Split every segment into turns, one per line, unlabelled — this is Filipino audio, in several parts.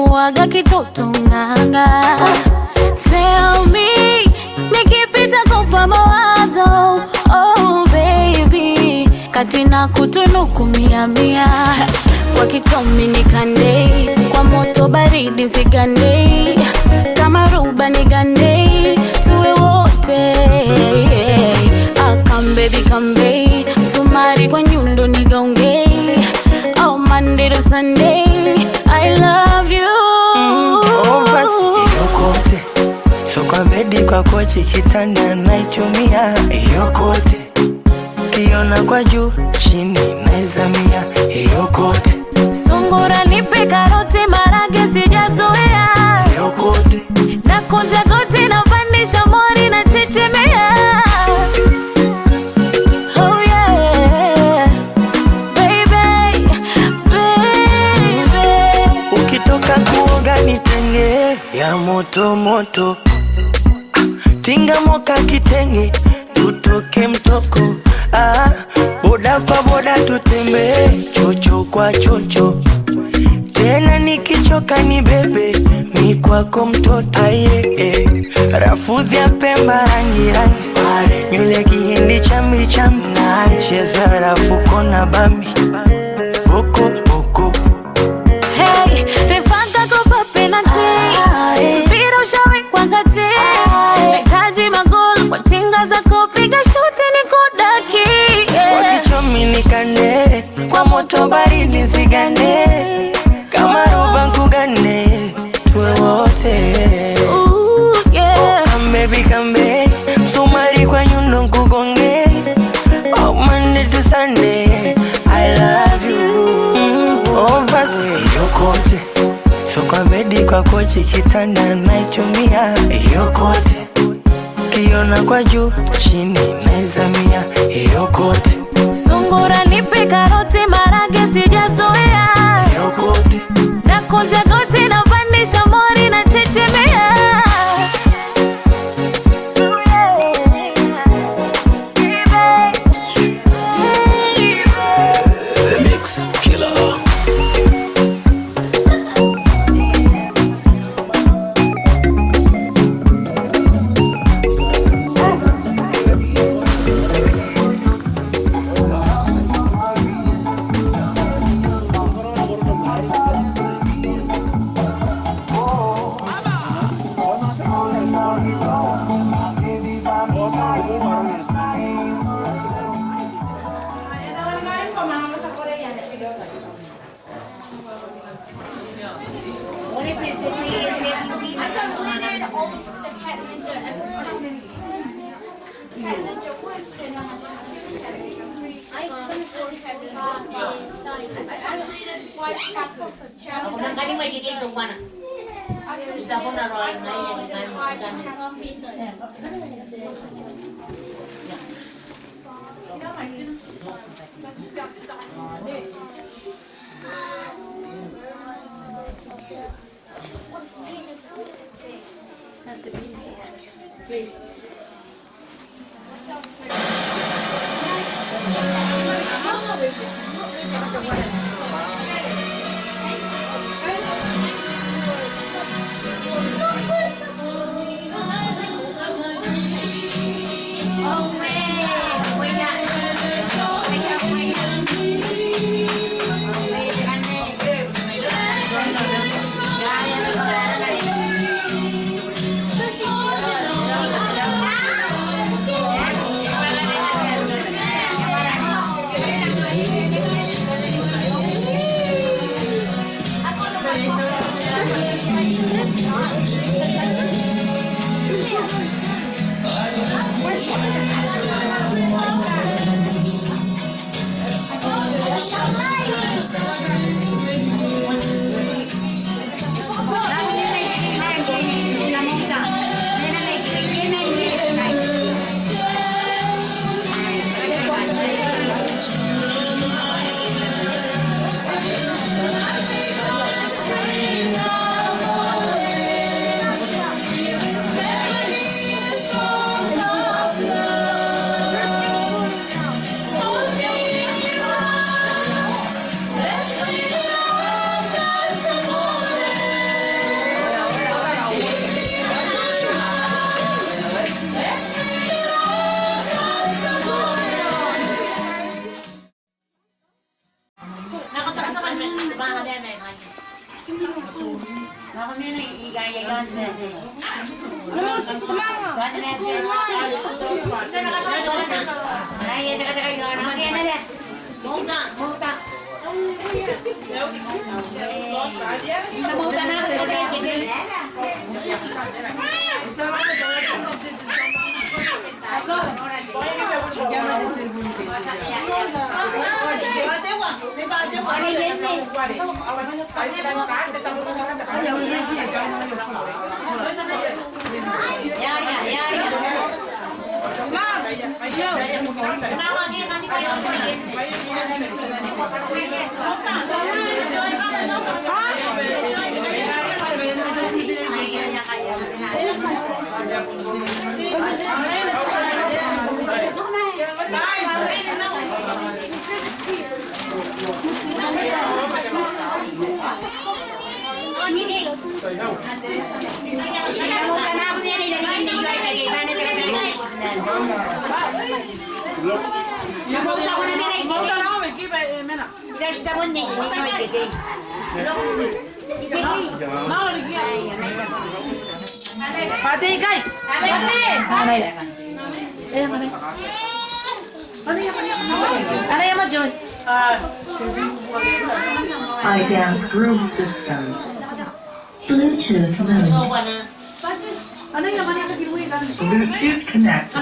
Unakuwaga kitoto nganga. Tell me, nikipita kupa mawazo. Oh baby, katina kutunuku mia mia. Kwa kitomi nikande, kwa moto baridi zigande. Kama ruba nigande, tuwe wote. Come baby, come baby. Sumari kwa nyundo nigaunge. Oh Monday to Sunday, I love you.
Oh basi yokote, so kwa bedi kwa kochi kitanda naichumia. Yokote, kiona kwa juu chini naizamia. Yokote,
sungura nipe karoti marage sijazoea.
yokote,
na kunja goti na pandisha mori na chechemea. Oh yeah, baby, baby.
ukitoka kuoga nitenge ya moto moto. Tinga moka kitenge, tutoke mtoko. Boda kwa boda tutembe, chocho kwa chocho. Tena nikichoka ni bebe, mi kwako mtoto. Aye, rafudhi ya Pemba rangi rangi, nywele kihindi chambi chambi. Cheza rafuko na bambi, boko boko.
Hey, refanga kopa penalty. Mpira ushawekwa kati. Nahitaji magoli kwa tinga zako, piga shuti nikudaki.
Wakichomi nikande, kwa moto baridi zigande. Kama roba nkugane, tuwe wote.
Ooh, yeah.
Come baby, come baby. Sumari kwa nyundo nkugonge. Oh Monday to Sunday, I love you. Oh basi yokote, so kwa bedi kwa kochi kitanda naichumia. Yokote, kiona kwa juu chini naizamia. Yokote,
Sungura nipe karoti marage sijazoea.
yokote,
na kunja goti na pandisha mori na chechemea.
The Mix Killer.
iDance room system. Bluetooth mode. Bluetooth connected.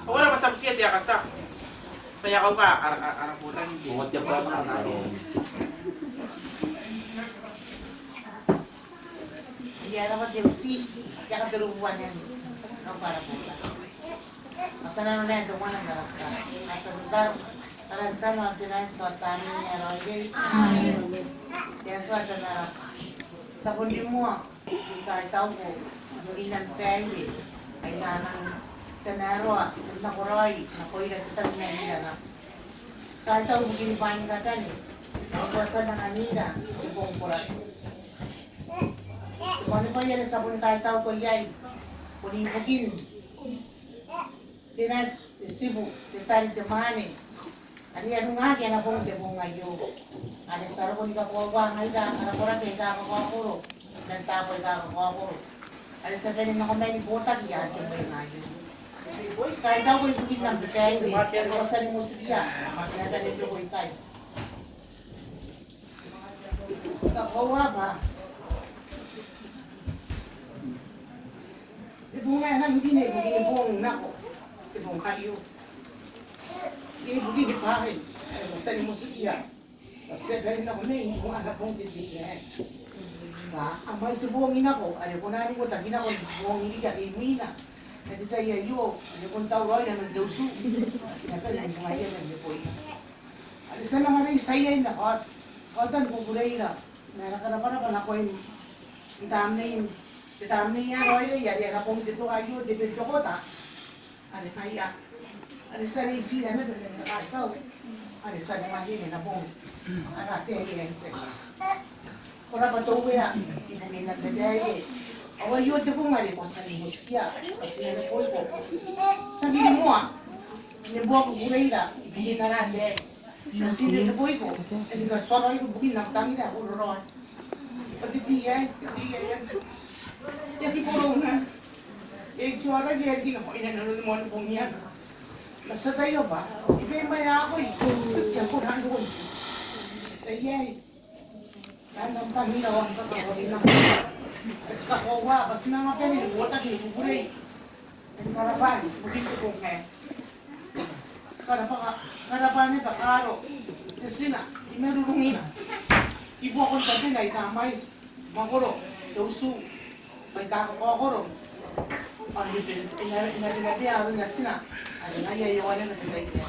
Agora passar por dia a caçar. Kaya kau ka arang putan hindi.
Mungkin tiap orang ada.
Iya dapat dia si jangan terubuan yan. Kau para putan. Asana na ito mana na. Ito dar tarantan mo tinay sa tani iroiuia. Kaya suata na sa kundi mo kahit tao ko dulinan pwede ay nanang Tanaro, nakuroy, nakoy na tutang niya nila na. Kahit ako ginipahin ka tan eh. Nagwasa ng anina, ibong kurat. Kung pa yan sa sabon kahit ako ko yay, punibugin. Tinas, isibu, titari timani. Ani ano nga, kaya na pong tibong ngayon. Ani saro ko ni kakuha ngay ka, anakurat eh, kakakakuro. Nagtapoy kakakakuro. Ani sa kanin na kumain ni Botag, yan, timay ngayon. Kahit daw ko'y bugin ng bigay, pero sa ni mo siya, sinaganito ko'y tayo. Sa kawa ba? Ibong nga nang hindi na ibugin ibong nako, ibong kayo. Ibugin ipahin, sa ni mo siya. Kasi galing ako na ibong anak kong titiyan. Ang may subungin ako, ano ko na rin ko, tagin ako, ibong hindi ka, imina. Kasi sa iayo, ano kung tawag na nagdawsu. Sinatay, yung kumaya na niyo po ito. Alis na naman rin sa iya na, kautan ko kulay na. Meron ka na pa ako yung itam na yun. Itam na yan, o yun, yari na pong dito ayo, dito ko ta. Ano kaya? Alis na rin sila na, dali na nakataw. Alis na naman yun, na pong anate yan. Kura pa ito kuya, ibugin na gagay. Awal yun ito kung mali ko sa limot siya. Kasi nanapol ko. Sabi mo nibuha ko gulay na, ibigin na natin. Kasi napoy ko. Hindi ka swara yung bugin na, tami na, ururon. Pati tiyan. Yaki ko rin na. Swara niya, hindi na ko inanunod mo ang pong yan. Nasa tayo ba? Ibay maya ako eh. Yan ko nandun. Tayay. Nandang panginawan ka kawarin na. Sa kawa, kasi mga kanin, buwatak ni bubulay. Ang karapan, bugin ko kong kaya. Karapan niya, kakaro. Kasi na, imerurungin na. Ibu akong tabi na, itamais, makuro, dausu, may kakakakuro. Ang bibin, inarinabi, aron na sina. Ano na, yayawanan na sila ito.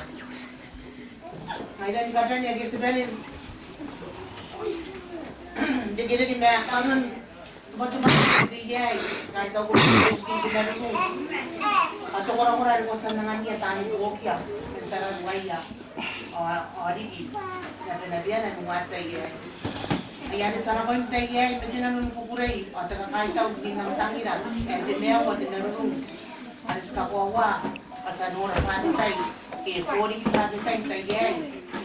Ngayon ni Kapyan niya, gusto ba rin? Hindi me kanon tumat-tumat hindi yay kahit daw kung hindi na rin mo at orang-orang ko sa nangangiya tani buokya antara rungaia o ririki na pinabiyan na numatay yay ayan sana ko yung yay pwede na nung kukuray at kahit daw hindi nang tangira at tinaya ko tinarunong alis ka kuwawa pasanura patay kaya 40 patay yay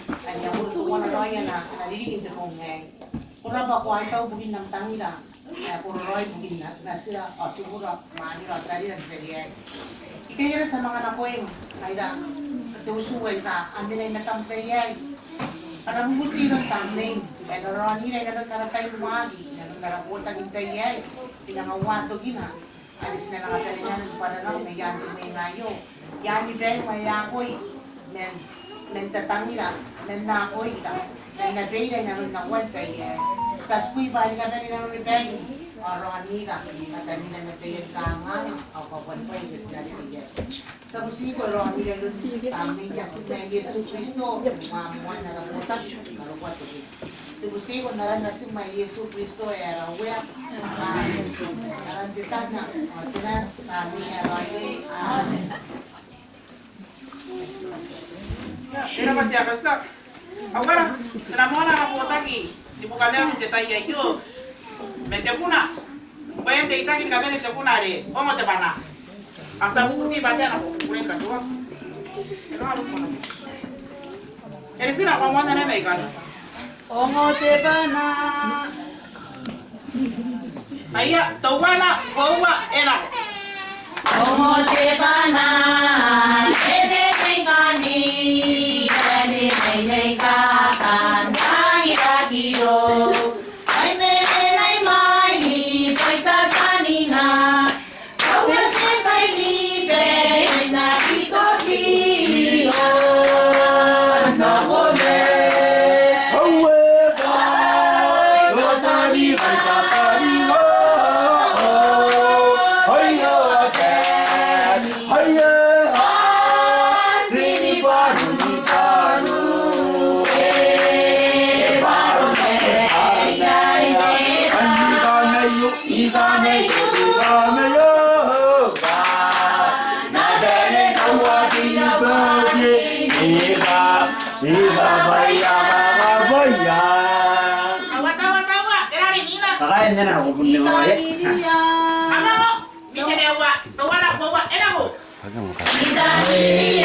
at yung ulo na roya na nalilikin din kong yay Kura ba ko ay tao bugin ng tangila, kaya puro roy bugin na sila, o siguro maaniro at dali na sila. Ikaya sa mga nakueng, ay da, susuway sa amin ay natampayay. Para mumusin ng tamning, kaya naroni na nagkaratay lumagi, na nagkaraputan ng tayay, pinangawato gina, alis na nakatalinan ng pananaw, may yan may ngayo. Yan ni Ben, may ako'y, men tatangila, men nako'y ka. Dan nabili na rin ng wantay eh. Tapos kuy balik ka na rin ng ribeng. Araw nila. At kami na natayin ka nga. O kapanpay. Kasi natin yan. Sa musiko, araw nila rin. Amin niya si Yesu Cristo. Mamuan na ramutan. Marupat ko din. Sa musiko, naran na si Yesu Cristo. Araw wea. Naran ditan na. O tinas. Amin araw nila. Amen.
Pero magdakasak. Agora, namona na po tagi. Di po kami ang detay yo. Mete kuna. Bayan de itagi kami ne kuna re. O mo te bana. Asa bu si bata na po kuren ka tuwa. Ero alu ko na. Ere sina kwa mwana na mai ka. O mo te bana. Aya, tawala, bawa era.
O mo te bana. Ebe tengani. Nei kakan ai ragiro ai me nei mai ni paita kanina kau se kai ni be na kitoki o na gome owe go tani paita kanina oi yo te oi yo sini baru ni baru
Kakain na ako kung nila mali.
Ano mo? Bigyan niya wa. Tawala bawa era mo. Nei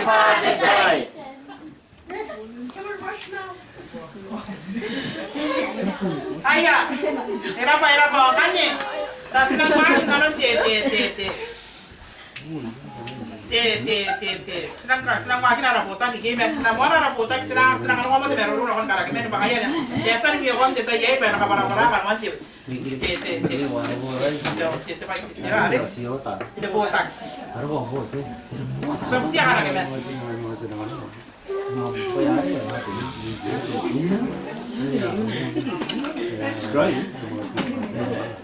Fafetai Aya, era pa kanye. Tas nang main kanon te. Senang makin ada pota di game, senang mana ada pota, senang ngomong te baru orang kara kemen bahaya ya. Biasa nih orang kita yai pada kabar-kabar kan masih. Te. Ada pota. Semua kara kemen.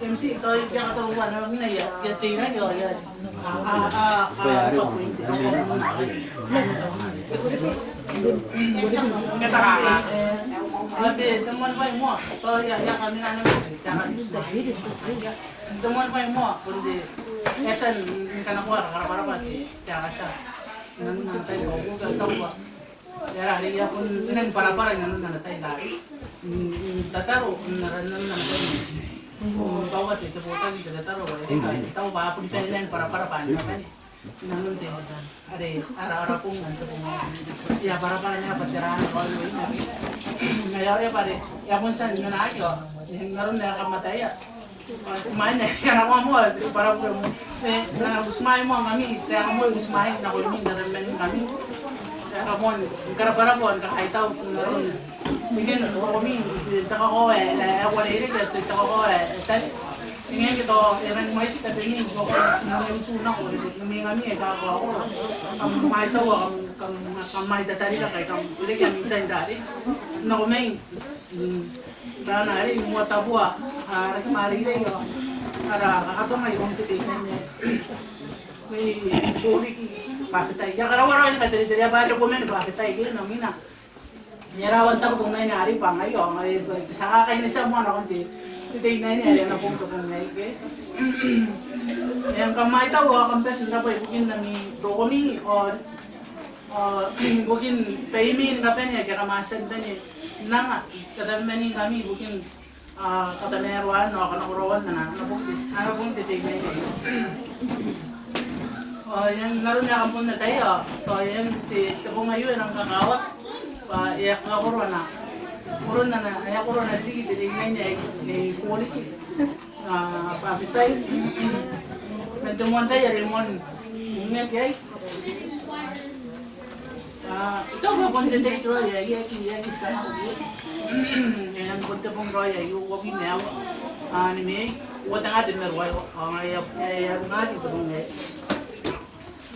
MC tôi cho tôi qua nó này à, cái gì nó rồi rồi.
Kita kara.
Oke, teman baik semua. Kalau yang kami nanya, jangan teman baik semua. Kundi, esan karena keluar para jangan sah. Nanti kau tahu apa. Ya hari ya pun ini para nanti lari. Tataru nanti. Bawa itu foto di tataru. Tahu apa pun pengen para panjang kan. Nanti ada arah pun nanti pun. Ya para pacaran kalau ini. Ngayon pare, ya pun san yun na ako. Ngayon na kamatay ya. Kumain na, kaya mo para po mo. Na usmay mo kami, kaya mo usmay na ko min na men kami. Kaya mo, para po kahit taw ngayon. Bigyan ko kami, taka ko wala rin kasi taka ko Ingin kita, yang mai sih tadi ini, kalau yang sunnah ko, kami ako, kamu mai tahu, kamu mai datari ka kamu, udah kami dari, na kumay, dan hari mau tahu hari kemarin deh yo, ada apa mai kong tadi ini, kami ririki Fafetai, ya kalau orang ini kata dia baru komen Fafetai gitu, namina, nyerawan tahu tunai hari pangai yo, hari saka kayak ini semua nak nanti. Ito na niya na punto kung ngayon. Yang kamay tahu kampas na po bukin nami dokomi or bukin payment na penya kaya kamasan tanya nanga kadamani kami bukin kataneruan o kanakurawan na ano pong titignan niya. Yang naroon niya kampun na tayo. Yang tipong ngayon ang kakawat iyak kakuruan na. Corona na, ay corona digi tinignan niya ni quality Fafetai. Nagtumuan tayo rimon ngunit kay ito ba concentrate roya yaki sana ko yan punta pong roya yung wabi na ni may wata nga din merway ay nga din po ngay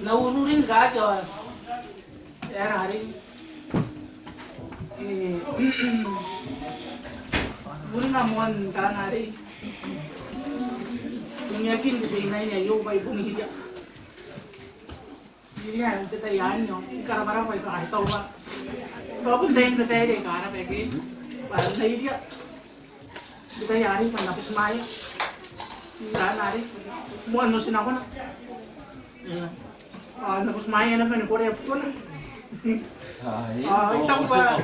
naunurin ka ito hari Bunda moan kanari. Yakin di niya yung bay bumihilya. Hindi yan, kita yan yung karabara ko ito kahit tawa. Kapag tayo na tayo ay karap eki. Parang nahilya. Kita yari pa napos maya. Kanari. Muan no sinako na. Napos maya naman, Korea po na. Ito pa.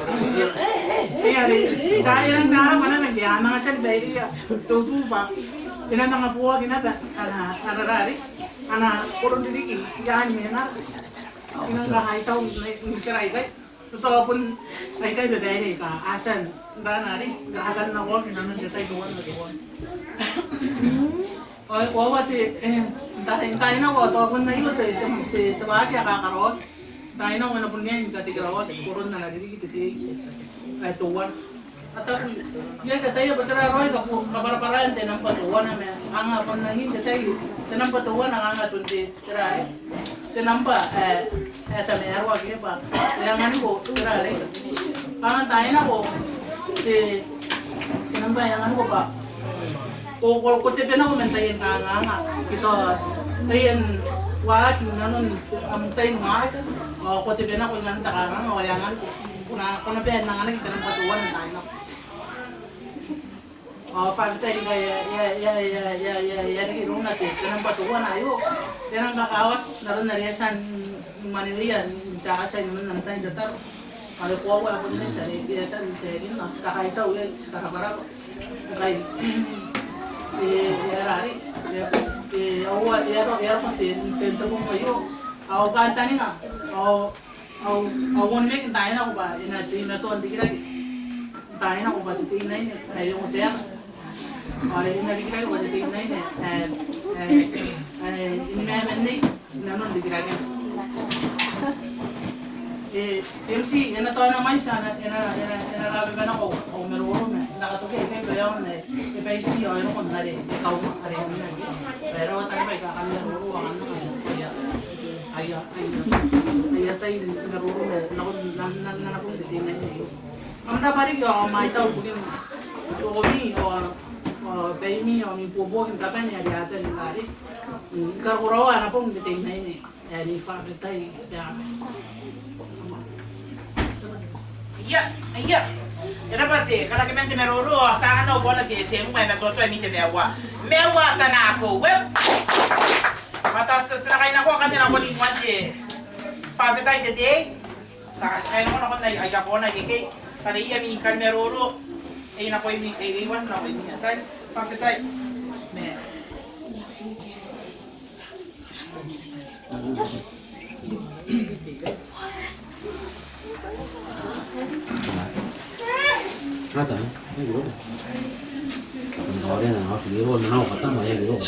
Kaya lang na mana nagyan mga salbay ya. Tutu pa. Ina nga puwa ginaba ana ana kurun diri yan mena. Ina nga haitaw ni kiray kay. Totoo pun ay kay bebere ka asan danari gahagan na ko kinano detay duwan na duwan. Oy wawati tayo na ko to pun na yun te tabagi kakaroon. Tayo na wala po niya yung katigarawas, kurun na nalirigi titi ay tuwan. At ako, yan katayo, patararoy ka po, kaparaparaan, tinang patuwan namin. Ang nga, panangin katayo, tinang patuwan, ang nga tunti, tiray. Tinang pa, tamerwa, kaya pa. Kailangan ko, tiray. Ang tayo na ko, tinang pa, yang ko pa. Kung tipin ako, mentayin ka nga. Ito, tayin, wala, nanon, tayin nga. Kung tipin ako, yung nanta ka nga, wayangan ko. Kung napihan na nga, kita ng patuwan, tayo na. Fafetai ya hirong natin, kanang patuwa na ayo. Kanang kakawat, naroon na riyasan manilian, tsaka sa inyo nantay datar. Kalau kuwa wala po nila sa riyasan, rin na, sa kakaitaw, sa kakabara. Okay. Rari. Awa, yaro, tinto kong kayo. Ako kanta nga. au one make tayo na ko ba ina to andi kira tayo na ko ba titing na ini ay yung hotel ay ina kira ko titing na ini ini may nanon di kira kan MC ina to na mais ina rabi ba na ko o meron na nakatuke kay bayaw na ipaisi o ano kon nare ikaw mo are na pero tayo ba kakalaro ang ano kaya Ayah tayo naruro na nanapong din na yun. Ang naparig yung may tao bugin o ni o bayi o ni pubo yung kapan niya yata ng lari. Kakurawa na pong din na yun eh. Nei Fafetai
Iya. Era pati kalau kita macam meruru, sangat tahu bola dia temu macam tu tu mite mewa sana aku web. Mata sesakai nak aku kan nak beli macam Fafetai jadi, sekarang aku nak naik ayah aku naik ke, karena ia ni kan meruru, nak kau ini, was nak kau ini, kan Fafetai, me.
Nada, no hay grupo. Ahora no, si digo no, matamos ahí grupo.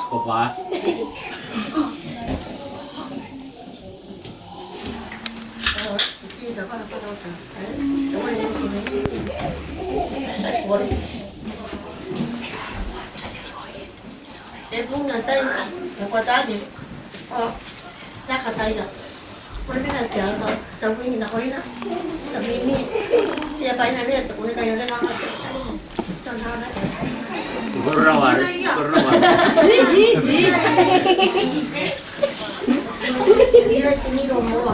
Kopas.
Pun nanti lepas tadi, saya kata dia, sebenarnya nanti kalau sampai nak kau nak, sampai ni dia pakai dia tu, boleh kaya dia nak.
Berrawar.
Dia ini rumah.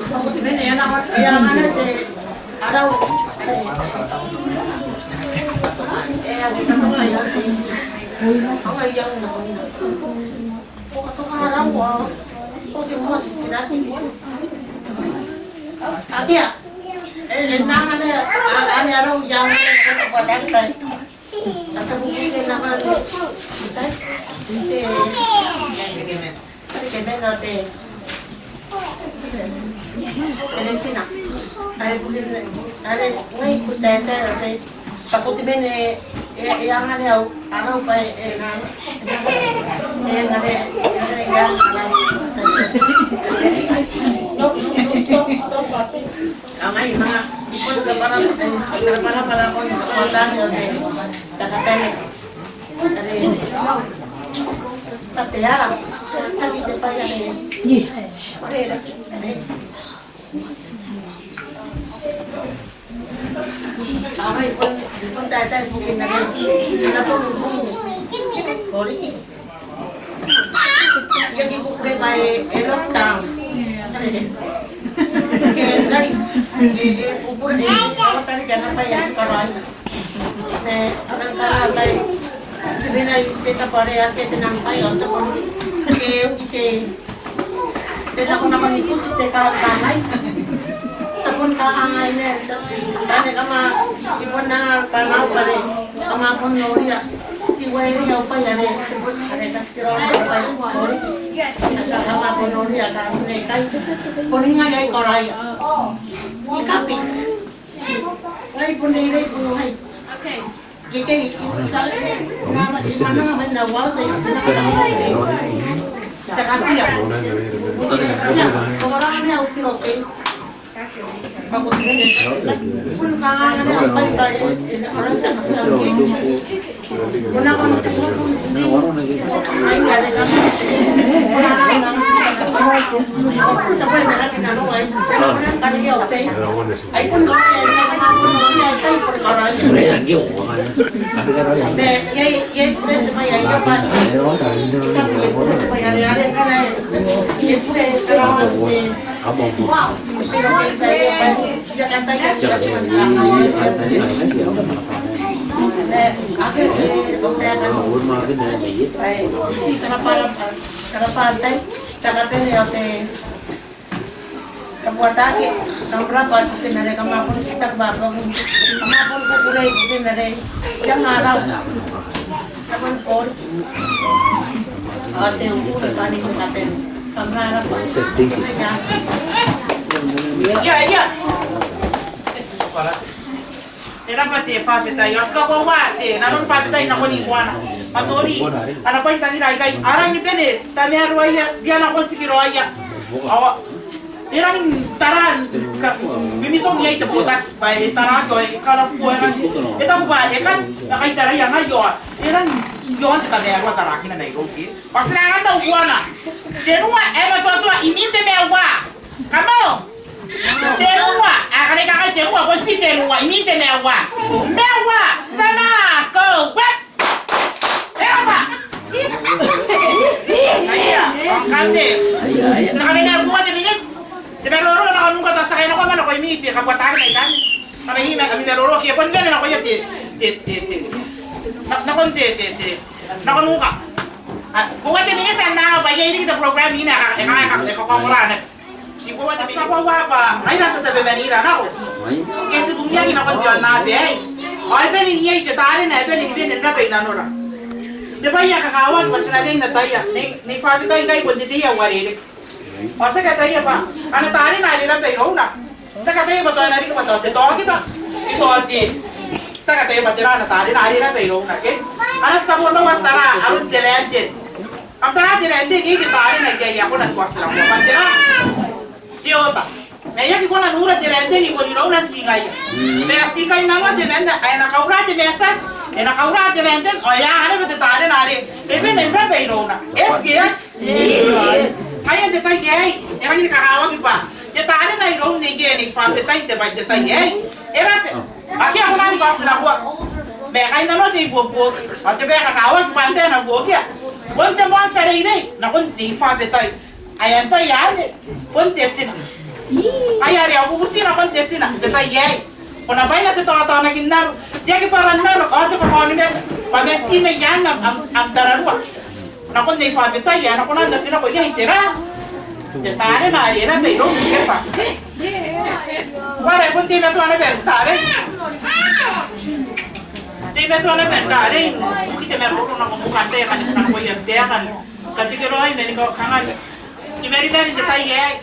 Takut bene yang ada arau pai yang ada amai mga ipon ka para kon kontan yo de takatene pateara sakit de pa ya ni pare lagi amai ipon data mungkin na po ririki yang ibu ke by lockdown que dari ubur ni awak tadi jangan payah sekarang sementara baik sebenarnya kita pada akhir tenang payah untuk kita tidak nak mengikut kita kanai sabun kanai ni karena kama ibu nak kanau kare kama pun noria si wali yang payah ni ada kasiran payah noria kama pun noria kasne kai poninga jai korai ni kapi ngai pun ni pun hai kita nama di mana mana wal saya kasih ya orang ni aku kira case Bagus ini. Pun kangen apa itu orang sana sekali. Pun aku nanti pun sini. Ayo ada kan. Sampai mereka kena loai. Kan dia oke. Ayo pun loai. Perkara ini. Ya sama ya apa. Kita ada kan. Ya pun terus. Wow.
Iya. Era pati Fafetai, os ka kwa wate, na non Fafetai na koni kuana. Matori, ana kwa tani rai kai, ara ni bene, tani iroiuia, dia na konsi iroiuia. Awa, era ni taran, bimi tong yai te botak, bai taran ko kala fu era. Eta ku ba ya kan, na kai tarai nga yo. Era yo ante tani agua tarakina na iroki. Pasra nga ta kuana. Tenua ema tua imite mewa. Kamo. Terua, akan kakak terua, pasti terua. Ini terua, mewa, sana, go, web, mewa. Ayah, kande. Sekarang ini aku macam ini. Tapi loro nak kamu kata saya nak mana kau ini tu, kamu tahu ni kan? Karena ini kami loro kia pun kan nak kau ya nak kau nak kau muka. Bukan ini sana, bayar ini kita program ini, kau murah ni. Si ko wata sa kwa wapa ai na ta bebenira na o ke se dunia ni na ko dia na be ai be ni ye ke tare na be ni be na be na no ra de ba ya ka kawan ba sina de na ta ya ni Fafetai kai ko de ya ware o se ka ta ya ba ana tare na ri na be ro na se ka ta ya ba to na ri ko to kita to si se ka ta ya ba tira na tare na ri na be ro na ke ana sta ko to was tara aru de lente am tara de lente ki tare na ke ya ko na ko sala ko ba tira Tiota. Meia que quando a nura direte ni bolirou na singai. Me assim cai na onde vende, aí na caura de mesas, e na caura de vende, olha, ara bete tare na are. E vem lembra beirona. Esse aí de tai gay, era ni cagawa que pá. De tare na irou ni gay ni Fafetai te vai de tai gay. Era aqui a lá ni gosta na rua. Me cai na onde bobo. Até be cagawa que pá na rua aqui. Onde vão ser aí, na onde Fafetai. Ayan to yan, pontesin. Ayari aku mesti na pontesin na. Kita yai. Kona bay na to ata na ginnar. Dia ki paran na ro ate ko ni me. Pa me si me yan am dararwa. Na kon Nei Fafetai ya na kon anda sina ko yai tera. Te tare na ari na be ro ke fa. Wala ponte me to na be tare. Te me to na be tare. Kita me ro na ko mukante kan na ko yai te kan. Katika ro ai me ni ko kangan. Kimeri dari detai ya.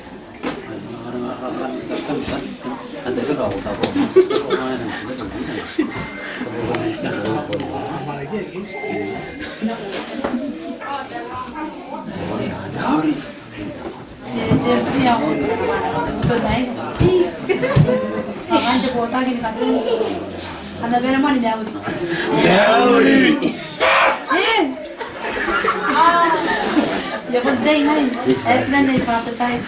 Ada juga tahu.
Ya penting nih, esnya Nei Fafetai.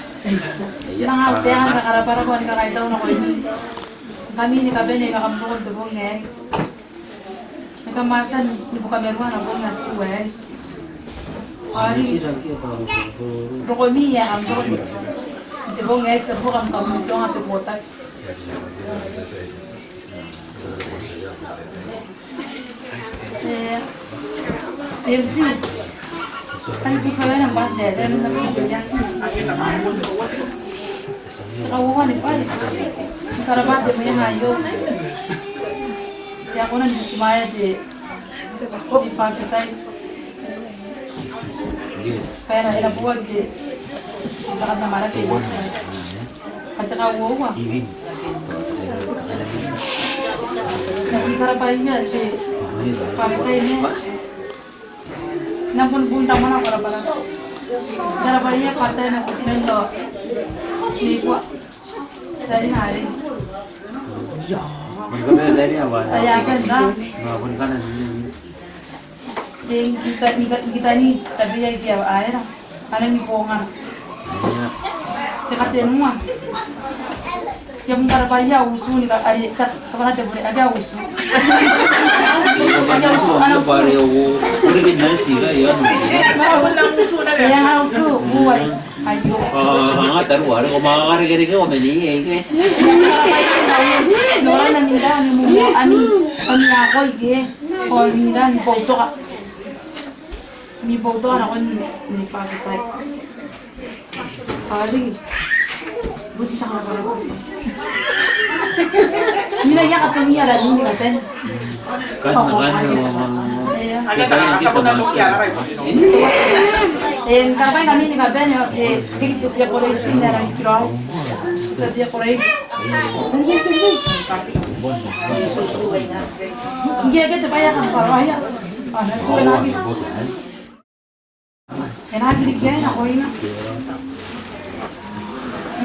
Lang out ya kan para ko ang kakaitaw na ko ini. Kami ni kabene ka kampo to bong eh. Nagamasan ni buka meruan na bong nasuwe. Ari. Rokomi ya am rokomi. Di bong eh sa bukam kampo nga to botak. Evzi. Kan di kala ng bad dad, ano na po yan? Nakawuhan ni pare. Karabate mo yan ayo. Kaya ako na nisimaya di Fafetai. Kaya na inabuwag di bakit na marati mo. At saka uwa. Nakikarapahin niya si Fafetai niya. Nampun punta mana para darabanya partai na kusinan do si kwa dari hari.
Magkabay dari apa?
Ayasan na.
Ngapon ka na.
Kita ni tapi ya kia air lah. Kalian ni pongan. Dekat rumah. Yang mungkin bayar usul ni kat ayat kapan aja boleh ada usul. Ada usul anak usul.
Boleh kita nasi lah ya.
Yang usul buat. Ayo.
Ah, taruh ada kau makan hari-hari kau beli ni.
Nolah na mira ni mo ani ako ige. O mira ni foto ka. Mi foto na kon ni Fafetai. Ari. Busi siya ka para ko. Mira ya ka niya la ni natin.
Kan
Agak tak sabot na tuya aray.
Kapag kami ni Gaben, dito dia por aí na lang skro. Sa dia por aí. Hindi agad bayar kan paraya. Ano suwe lagi. Lagi dikian ako ina.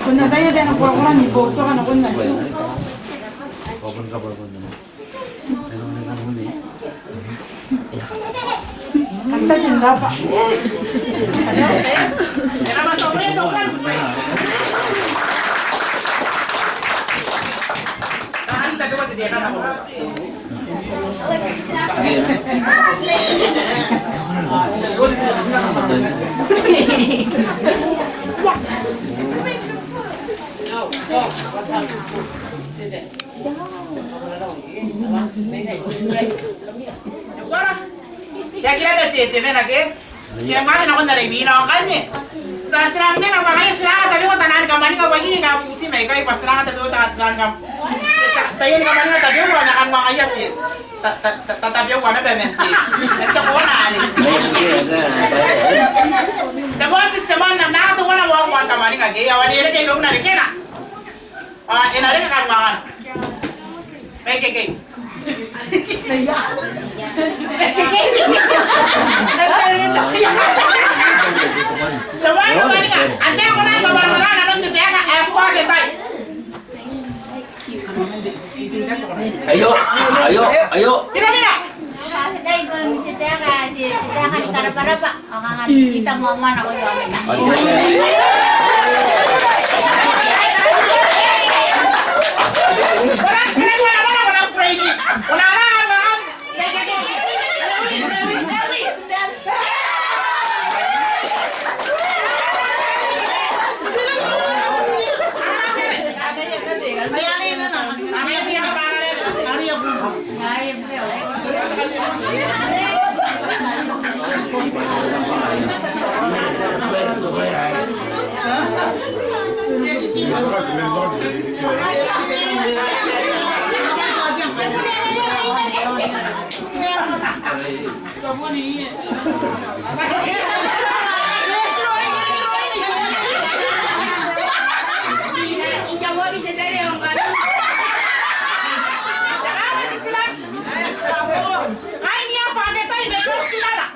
Kung nadaya ba na pura-pura ni boto ka na kun na.
Open ka ba
Kanta sinda pa.
Era sobre eso, kan. Tahan kita coba sediakan aku. Ya kira bete mena ke? Kira mana nak kena ini nak kan ni? Serang mena makanya serang tapi kau tanah kamari kau bagi kau usi mereka pas serang tapi kau tanah kam. Tapi ni kamari tapi kau nak kan wang ayat ni. Tapi kau nak bermensi. Itu kau nak ni. Tapi teman nak tu kau nak wang kamari kau ke? Awak dia ke hidup nak ke nak? Ini ada kan wangan. Baik. Ante ako na babaran ano tete ka Fafetai. Ayo. Mira.
Fafetai kung tete ka di karapa-rapa. Ang kita mo man ako yung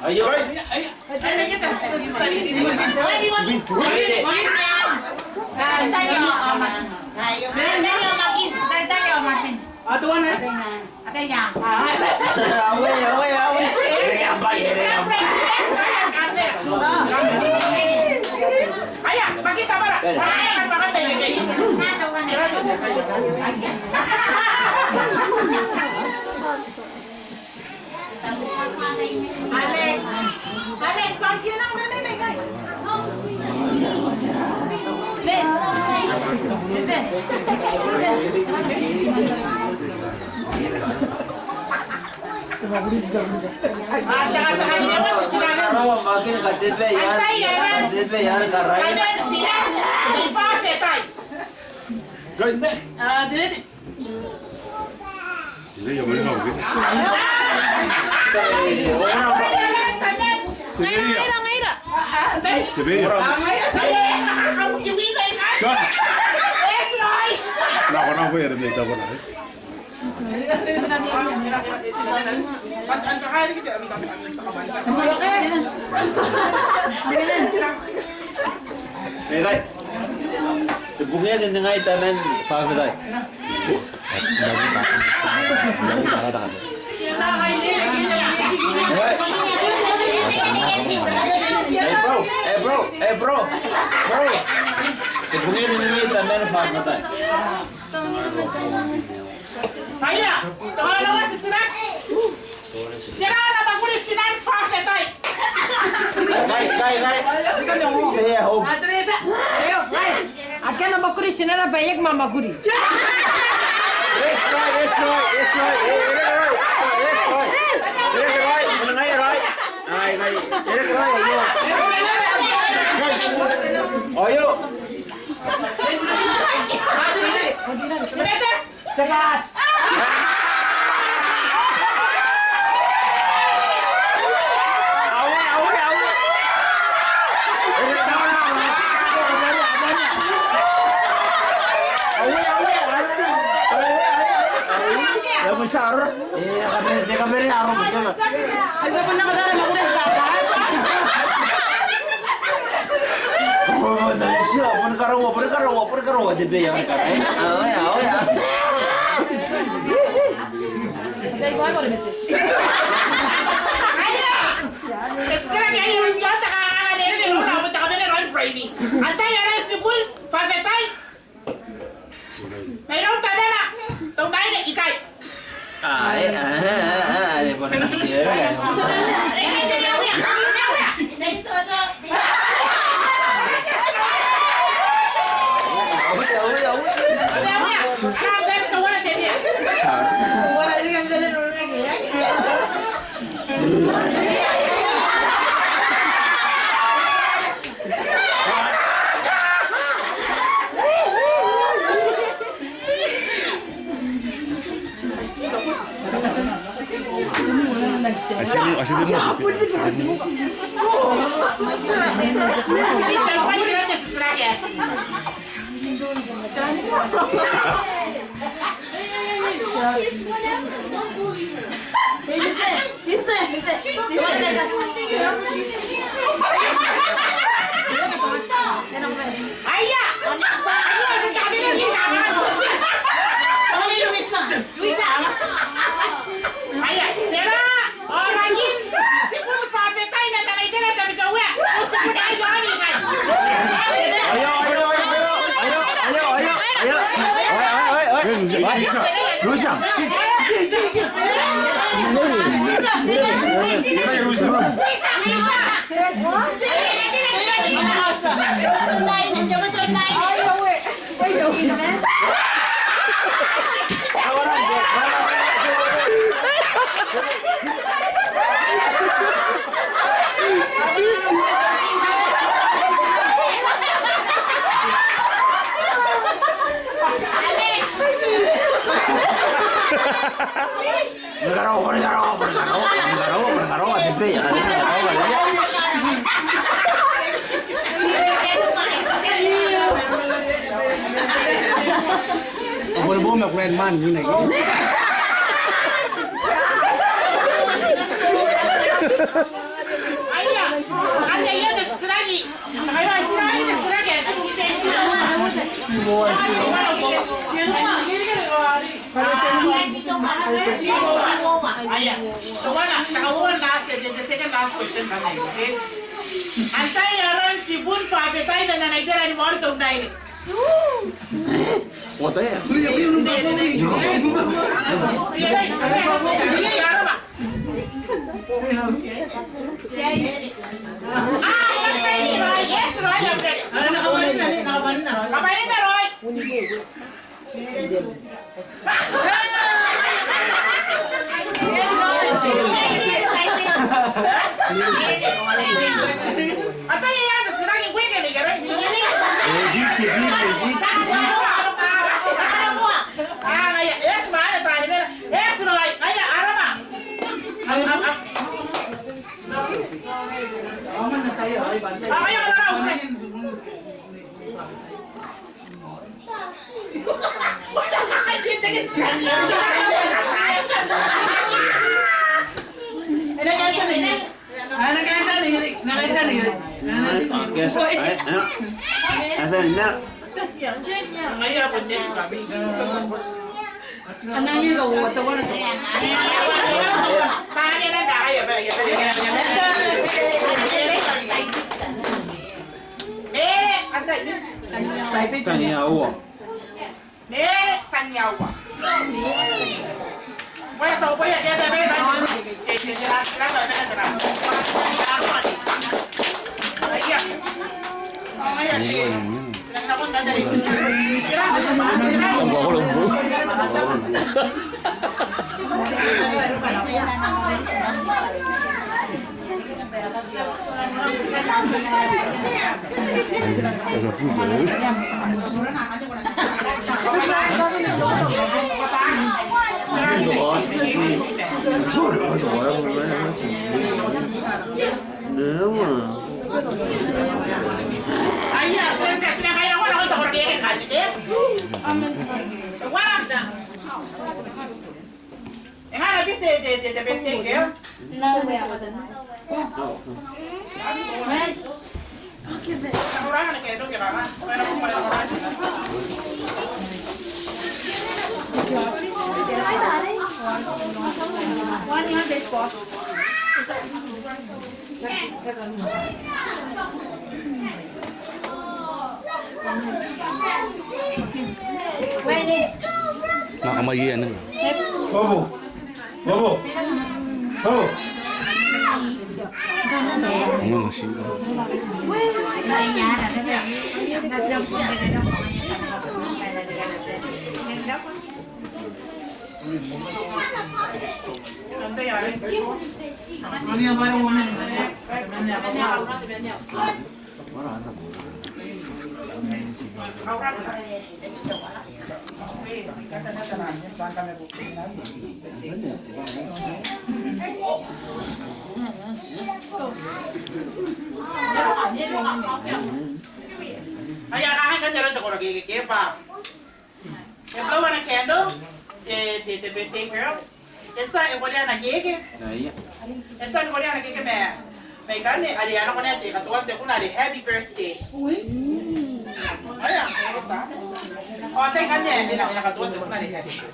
Ayo.
Alex, parkir na mana ni guys?
Listen.
Makin KTP यार कर रहा है
Fafetai.
Hey guys. Sebungnya kan Nei Fafetai. Bro. Sebungnya Nei Fafetai.
Kaya, kalau naman si Sinan. Jangan apa kulis Sinan Fafetai.
Guys. Stay at home.
Akan nama kuri sinara banyak mama kuri.
Yes, right. Menengah ya, right. Ayo.
Tegas.
Ya besar. Iya, kamera arong coba.
Asa pun nak dalam aku dah dapat.
Oh, dah siap. Perkara jadi yang kan. Ya.
Dah gua boleh betul.
Sekarang yang yung yata ka nila ni Rona mo taka bene Ron Brady. Antay ara sibul Fafetai. Mayroon ka na. Tong dai na ikay.
Ada pun dia. Rusak. Negara, tapi ya boleh bawa mak lain man ni lagi.
Ayah, ada yang seragi. Ayah, seragi. Ayah, kawan the second last question kami, okay? Antay aran sibun Fafetai na nanay ni Mori tong dai.
What ya?
Atau yang serang gue kan negara. Ngayon ako next kami.
Anangin ka wo to wala to.
Kaya na kaya ba? Antay.
Tanyawa.
Tanyawa. Wala sa upo yan. Kaya sabi na. Ayan.
Ang bakulong bro.
Ayan, sila kaya ko na ito korgeke kajik eh. Wala na. Nga nabi si the best day kayo?
No, way ako din.
Nakurangan na kayo doon kaya ka? Kaya na kung pala nakurangan sila.
One yung best po.
Nakamagian na.
Bobo. Bobo. Bobo.
Ano na siya?
Antay ay.
Ano yung parang una nila?
Ayan, kakin ka nila ito kung nagigigil pa. Blow on a candle. The birthday girls. Esa, wala na nagigigil.
Naya.
Esa, wala na nagigigil may kani, ali ano ko na ito, katuwag ko na, happy birthday. Ayan, esa. O, tayo kanya, hindi na katuwag ko na, happy birthday.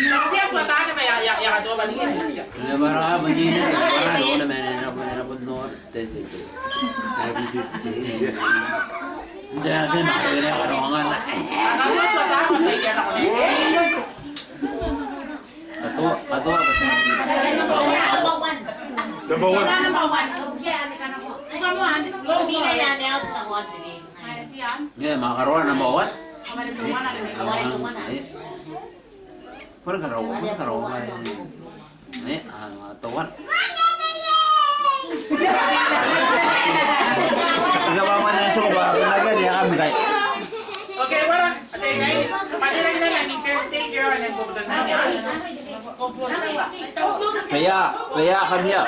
Siya swata ka ba, yakatuwa ba niya?
Ano ba ra magina? Para doon na man na po no. Happy birthday. Diyan din makakita ka rongan.
Ang swata ko, tayo yan ako na.
Ato ba siya?
Number one.
Yeah, makaroon na bawat. Parang karawan. Eh, tawan. Nagawa man na siya ba? Agad ya kami kay.
Okay, wala. Ate, guys, kapatid lang lang yung birthday girl and pupunta na niya.
Kaya kanya.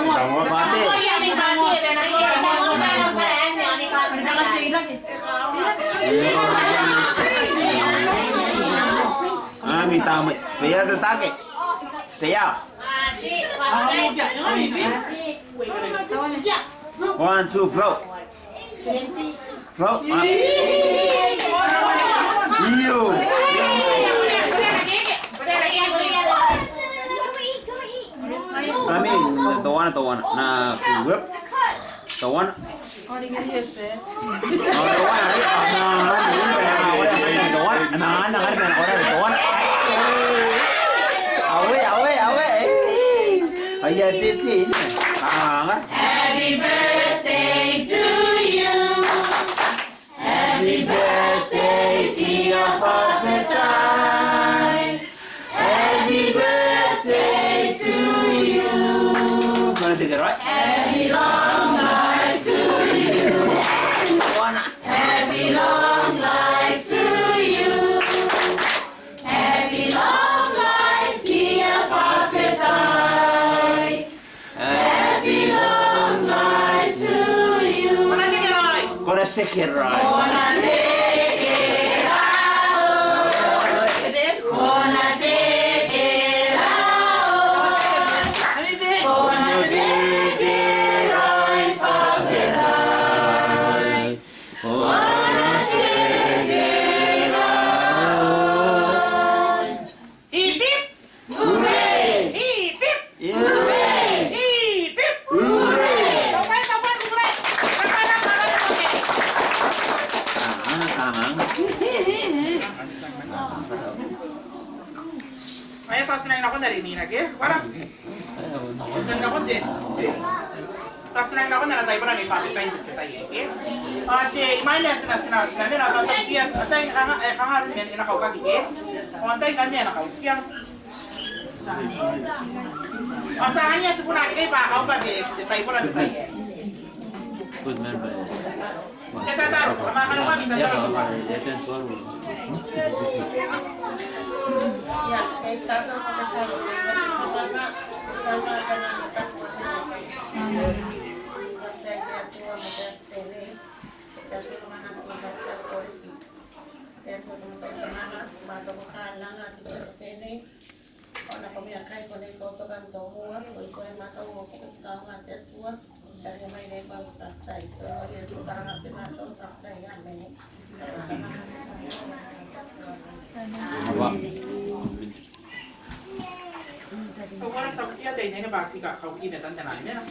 Pero kung sa
Mati. Ami tama. Kaya tatake. Kaya. 1, 2, blow. Blow. Iyo. Kami, tawana na whip. Tawana. Ayan, piti. Happy birthday to you. Happy birthday, dear Fafetai. Happy birthday to you. Gonna take it right? Happy long life to you. Happy long life to you. Happy long life, dear Fafetai. Happy long life to you. Gonna take it right. Gonna take it right.
mina ke para dan ako din tas na ako na tayo para Nei Fafetai Bakabane ke ate imanya sina na ta sias atay hangar men ina kau kaki ke ontay kanya na kau piang masanya sepuna ke pa kau ka de tayo para tayo
good man
kita tahu sama kan kami kita tahu
Ya, kita tahu
kau kan sama siapa deh ini pasti kau ini dan jangan ini lah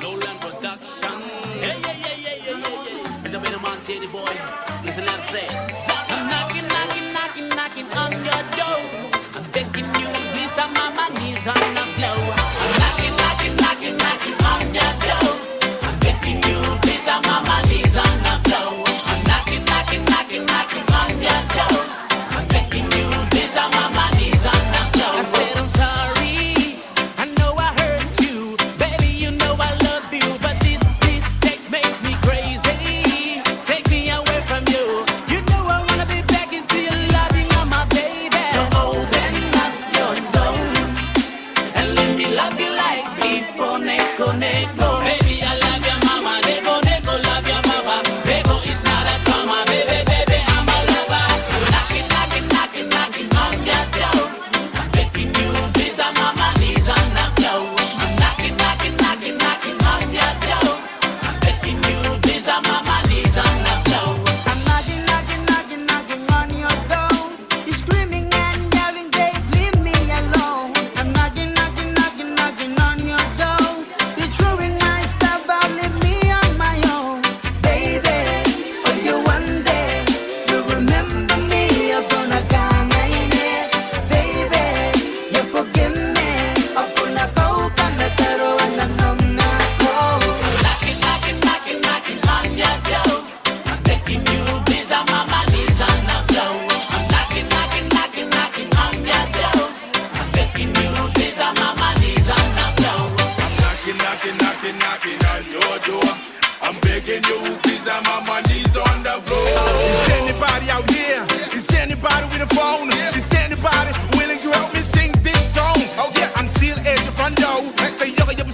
Lowland production. Hey, hey, hey, hey, hey, hey. It's a bit of Montana boy. Listen and say, I'm knocking, knocking, knocking, knocking on your door. I'm begging you, please, I'm on my knees on the floor. I'm knocking, knocking, knocking, knocking on your door. I'm begging you, please, I'm on my knees on the floor. I'm knocking, knocking, knocking, knocking on your door. I'm begging you, please, I'm on my knees on the floor. I said I'm sorry. I know I hurt you, baby. You know I love you, but these mistakes make me crazy. Take me away from you. You know I wanna be back into your loving, on my baby. So open up your door and let me love you like before. Neko, neko. Baby, I love your mama. Neko, neko, love your mama. Neko is not a drama, baby, baby, I'm a lover. I'm knocking, knocking, knocking, knocking on your door. I'm begging you, please, I'm on my knees on the floor. I'm knocking, knocking, knocking, knocking on your door. I'm begging you, please, I'm on my knees on the floor.
I'm knocking, knocking, knocking, knocking on your door. You're screaming and yelling, babe, leave me alone. I'm knocking, knocking, knocking, knocking on your door. You're throwing my stuff out, leave me on my own. Baby, oh, you one day, you remember me, you're gonna come in it. Baby, you forgive me. I'm gonna go, gonna tell and I'm not cold.
I'm knocking, knocking, knocking, knocking on your door. I'm begging you, please, I'm on my knees on the floor. I'm knocking, knocking, knocking, knocking on your door. I'm begging you, please, I'm on my knees on the floor.
I'm knocking, knocking, knocking, knocking on your door. I'm begging you, please, I'm on my knees on the floor.
Is anybody out here? Is anybody with a phone? Is anybody willing to help me sing this song? Oh yeah, I'm still at your front door. Say yo, yo,